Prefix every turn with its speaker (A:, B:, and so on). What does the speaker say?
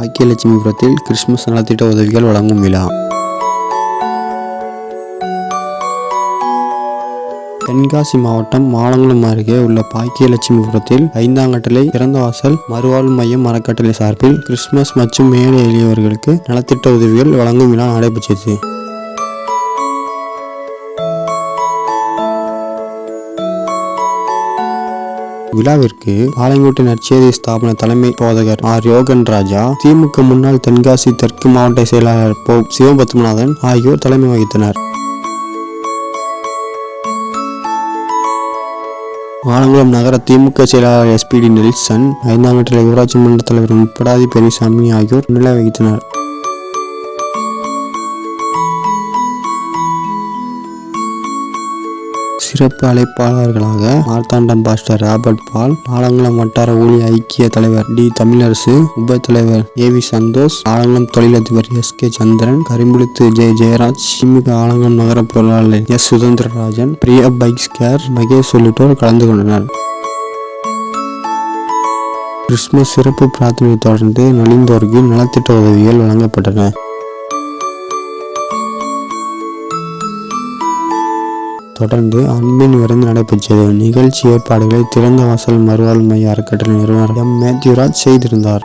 A: பாக்கியலட்சுமிபுரத்தில் Christmas நலத்திட்ட உதவிகள் வழங்கும் விழா. தென்காசி மாவட்டம் மாலங்குளம் அருகே உள்ள பாக்கியலட்சுமிபுரத்தில் 5ஆம் கட்டளை திறந்தவாசல் மறுவாழ்வு மையம் அறக்கட்டளை சார்பில் கிறிஸ்துமஸ் மற்றும் ஏழை எளியவர்களுக்கு நலத்திட்ட உதவிகள் வழங்கும் விழா நடைபெற்றது. விழாவிற்கு பாளையங்கோட்டை நற்செய்தி ஸ்தாபன தலைமை போதகர் ஆர் யோகன் ராஜா, திமுக முன்னாள் தென்காசி தெற்கு மாவட்ட செயலாளர் சிவபத்மநாதன் ஆகியோர் தலைமை வகித்தனர். மாலங்குளம் நகர திமுக செயலாளர் SPD நெல்சன், 5ஆம் கட்டளை ஊராட்சி மன்ற தலைவர் முப்படாதி பெரியசாமி ஆகியோர் முன்னிலை வகித்தனர். சிறப்பு அழைப்பாளர்களாக மார்த்தாண்டம் பாஸ்டர் ராபர்ட் பால், ஆலங்குளம் வட்டார ஊழிய ஐக்கிய தலைவர் டி தமிழரசு, உப தலைவர் AV சந்தோஷ், ஆலங்குளம் தொழிலதிபர் SK சந்திரன், கரிம்புலுத்து ஜெயராஜ், திமுக ஆலங்குளம் நகர பொருளாளர் S Suthanthirarajan, Priya bikes care, Mahesh உள்ளிட்டோர் கலந்து கொண்டனர். கிறிஸ்துமஸ் சிறப்பு பிரார்த்தனை தொடர்ந்து நலிந்தோருக்கு நலத்திட்ட உதவிகள் வழங்கப்பட்டன. தொடர்ந்து அன்பின் விருந்து நடைபெற்றது. நிகழ்ச்சி ஏற்பாடுகளை திறந்த வாசல் மறுவாழ்வு மைய அறக்கட்டளை நிறுவனர் M மேத்யூராஜ் செய்திருந்தார்.